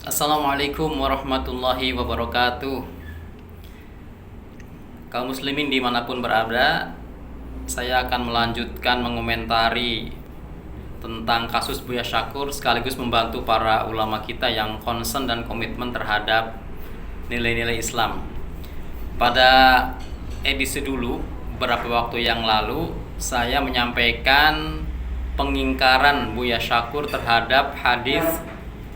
Assalamualaikum warahmatullahi wabarakatuh. Kaum muslimin dimanapun berada, saya akan melanjutkan mengomentari tentang kasus Buya Syakur sekaligus membantu para ulama kita yang concern dan komitmen terhadap nilai-nilai Islam. Pada edisi dulu, beberapa waktu yang lalu, saya menyampaikan pengingkaran Buya Syakur terhadap hadis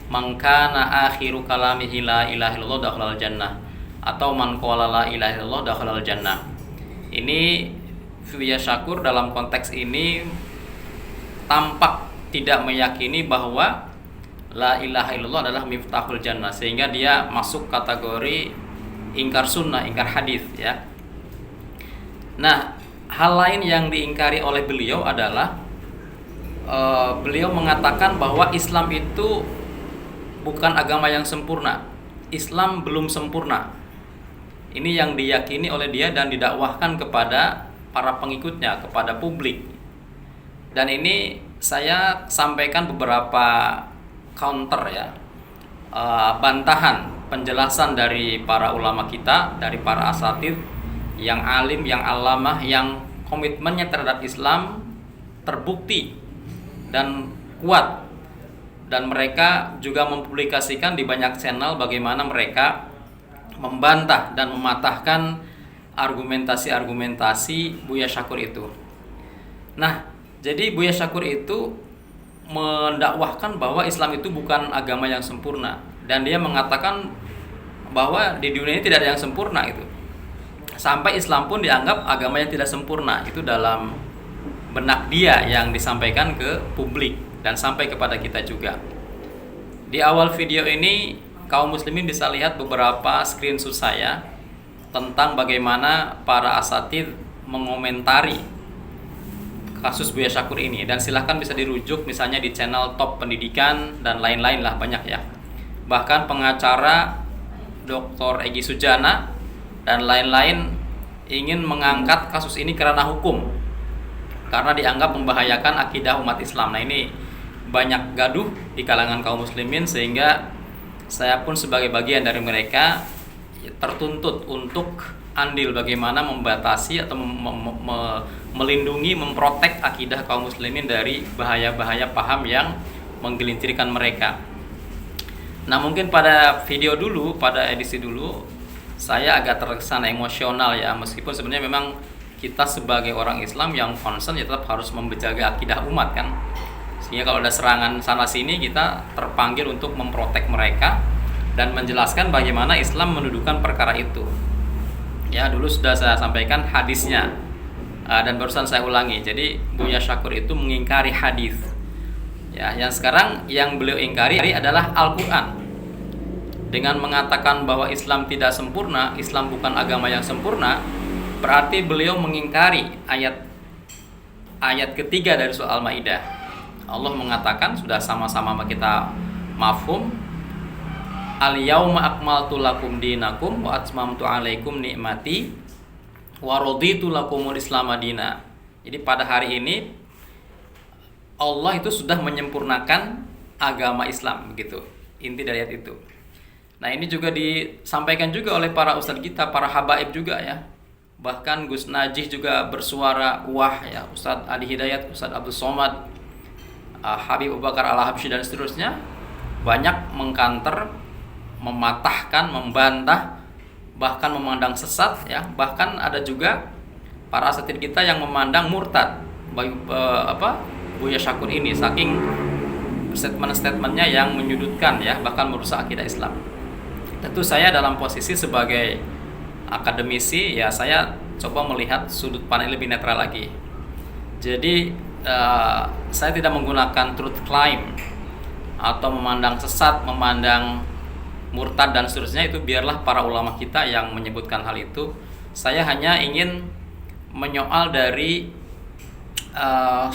mangkana akhiru kalamihi la ilaha illallah dakhalal jannah atau man qala la ilaha illallah dakhalal jannah. Ini Buya Syakur dalam konteks ini tampak tidak meyakini bahwa la ilaha illallah adalah miftahul jannah, sehingga dia masuk kategori ingkar sunnah, ingkar hadis ya. Nah, hal lain yang diingkari oleh beliau adalah beliau mengatakan bahwa Islam itu bukan agama yang sempurna. Islam belum sempurna. Ini yang diyakini oleh dia dan didakwahkan kepada para pengikutnya, kepada publik. Dan ini saya sampaikan beberapa counter ya, bantahan, penjelasan dari para ulama kita, dari para asatidz yang alim, yang alamah, yang komitmennya terhadap Islam terbukti dan kuat. Dan mereka juga mempublikasikan di banyak channel bagaimana mereka membantah dan mematahkan argumentasi-argumentasi Buya Syakur itu. Nah, jadi Buya Syakur itu mendakwahkan bahwa Islam itu bukan agama yang sempurna, dan dia mengatakan bahwa di dunia ini tidak ada yang sempurna itu. Sampai Islam pun dianggap agama yang tidak sempurna. Itu dalam benak dia yang disampaikan ke publik dan sampai kepada kita juga. Di awal video ini kaum muslimin bisa lihat beberapa screenshot saya tentang bagaimana para asatidz mengomentari kasus Buya Syakur ini, dan silahkan bisa dirujuk misalnya di channel Top Pendidikan dan lain-lain lah, banyak ya. Bahkan pengacara Dr. Egy Sujana dan lain-lain ingin mengangkat kasus ini karena hukum, karena dianggap membahayakan akidah umat Islam. Nah, ini banyak gaduh di kalangan kaum muslimin, sehingga saya pun sebagai bagian dari mereka tertuntut untuk andil bagaimana membatasi atau melindungi, memprotek akidah kaum muslimin dari bahaya-bahaya paham yang menggelincirkan mereka. Nah, mungkin pada video dulu, pada edisi dulu, saya agak terkesan emosional ya, meskipun sebenarnya memang kita sebagai orang Islam yang concern ya tetap harus menjaga akidah umat kan. Sehingga kalau ada serangan sana sini, kita terpanggil untuk memprotek mereka dan menjelaskan bagaimana Islam mendudukan perkara itu. Ya, dulu sudah saya sampaikan hadisnya, dan barusan saya ulangi. Jadi Buya Syakur itu mengingkari hadis. Ya, yang sekarang yang beliau ingkari adalah Al-Qur'an. Dengan mengatakan bahwa Islam tidak sempurna, Islam bukan agama yang sempurna, berarti beliau mengingkari ayat ketiga dari surah Al-Maidah. Allah mengatakan, sudah sama-sama kita mafhum, al-yauma akmaltu lakum dinakum wa atmamtu alaikum ni'mati wa raditu lakumul islam madina. Jadi pada hari ini Allah itu sudah menyempurnakan agama Islam, begitu inti dari ayat itu. Nah, ini juga disampaikan juga oleh para ustadz kita, para habaib juga ya. Bahkan Gus Najih juga bersuara wah ya, Ustadz Adi Hidayat, Ustadz Abdul Somad, Habib Abu Bakar Al-Habsyi dan seterusnya banyak mengkanter, mematahkan, membantah, bahkan memandang sesat ya. Bahkan ada juga para asatidz kita yang memandang murtad Buya Syakur ini, saking statement-statementnya yang menyudutkan ya, bahkan merusak akidah Islam. Tentu saya dalam posisi sebagai akademisi ya, saya coba melihat sudut pandang lebih netral lagi. Jadi saya tidak menggunakan truth claim atau memandang sesat, memandang murtad dan seterusnya. Itu biarlah para ulama kita yang menyebutkan hal itu. Saya hanya ingin menyoal dari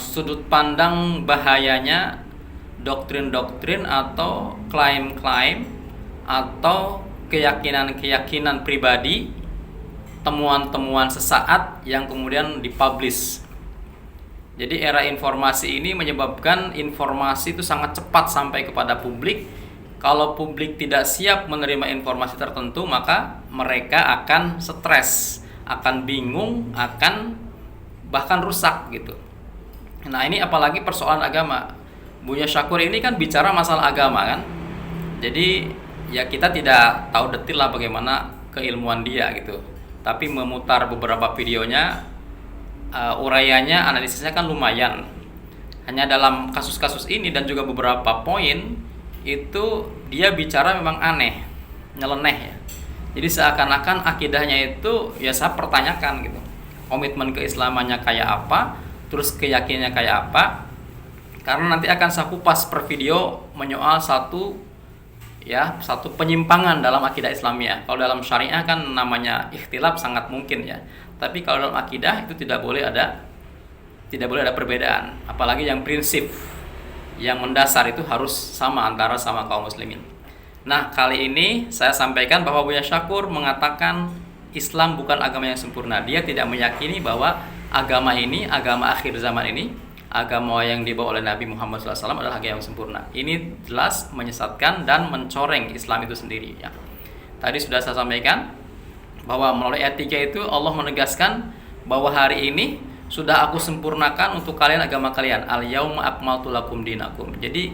sudut pandang bahayanya doktrin-doktrin atau klaim-klaim atau keyakinan-keyakinan pribadi, temuan-temuan sesaat yang kemudian dipublish. Jadi era informasi ini menyebabkan informasi itu sangat cepat sampai kepada publik, Kalau publik tidak siap menerima informasi tertentu, maka mereka akan stres, akan bingung, akan bahkan rusak gitu. Nah, ini apalagi persoalan agama. Buya Syakur ini kan bicara masalah agama kan. Jadi ya kita tidak tahu detail lah bagaimana keilmuan dia gitu. Tapi memutar beberapa videonya, uraiannya, analisisnya kan lumayan. Hanya dalam kasus-kasus ini dan juga beberapa poin itu dia bicara memang aneh, nyeleneh ya. Jadi seakan-akan akidahnya itu ya saya pertanyakan gitu. Komitmen keislamannya kayak apa, terus keyakinannya kayak apa. Karena nanti akan saya kupas per video menyoal satu penyimpangan dalam akidah Islamiyah. Kalau dalam syariah kan namanya ikhtilaf sangat mungkin ya. Tapi kalau dalam akidah itu tidak boleh ada perbedaan, apalagi yang prinsip yang mendasar itu harus sama antara sama kaum muslimin. Nah, kali ini saya sampaikan bahwa Buya Syakur mengatakan Islam bukan agama yang sempurna. Dia tidak meyakini bahwa agama ini, agama akhir zaman ini, agama yang dibawa oleh Nabi Muhammad SAW adalah agama yang sempurna. Ini jelas menyesatkan dan mencoreng Islam itu sendiri ya. Tadi sudah saya sampaikan bahwa melalui ayat 3 itu Allah menegaskan bahwa hari ini sudah aku sempurnakan untuk kalian agama kalian. Al-yauma akmaltu lakum dinakum. Jadi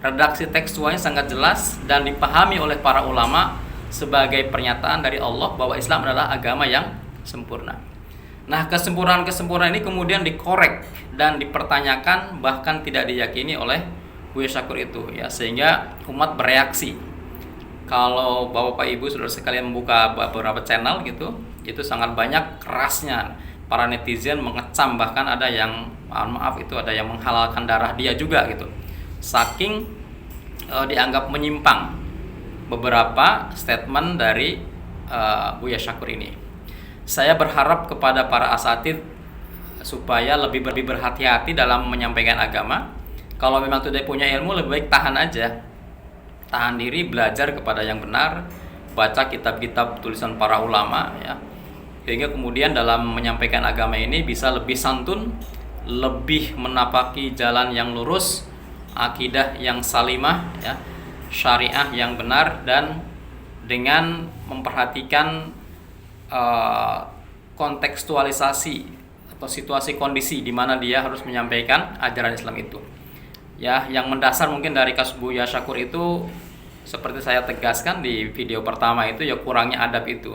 redaksi tekstualnya sangat jelas dan dipahami oleh para ulama sebagai pernyataan dari Allah bahwa Islam adalah agama yang sempurna. Nah, kesempurnaan ini kemudian dikorek dan dipertanyakan, bahkan tidak diyakini oleh Buya Syakur itu ya, sehingga umat bereaksi. Kalau Bapak Ibu saudara sekalian membuka beberapa channel gitu, itu sangat banyak kerasnya para netizen mengecam, bahkan ada yang ada yang menghalalkan darah dia juga gitu. Saking dianggap menyimpang beberapa statement dari Buya Syakur ini. Saya berharap kepada para asatidz supaya lebih berhati-hati dalam menyampaikan agama. Kalau memang tidak punya ilmu, lebih baik tahan aja. Tahan diri, belajar kepada yang benar, baca kitab-kitab tulisan para ulama ya. Sehingga kemudian dalam menyampaikan agama ini bisa lebih santun, lebih menapaki jalan yang lurus, akidah yang salimah ya, syariah yang benar, dan dengan memperhatikan kontekstualisasi atau situasi kondisi di mana dia harus menyampaikan ajaran Islam itu. Ya, yang mendasar mungkin dari kasus Buya Syakur itu seperti saya tegaskan di video pertama itu ya, kurangnya adab itu.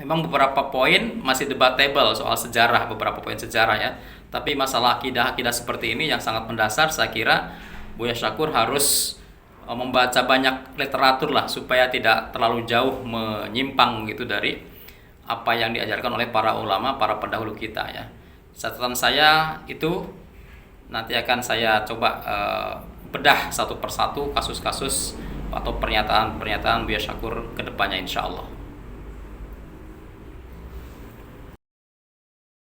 Memang beberapa poin masih debatable soal sejarah, beberapa poin sejarah ya. Tapi masalah akidah seperti ini yang sangat mendasar, saya kira Buya Syakur harus membaca banyak literatur lah supaya tidak terlalu jauh menyimpang gitu dari apa yang diajarkan oleh para ulama, para pendahulu kita ya. Catatan saya itu nanti akan saya coba bedah satu persatu kasus-kasus atau pernyataan-pernyataan Buya Syakur ke depannya insya Allah.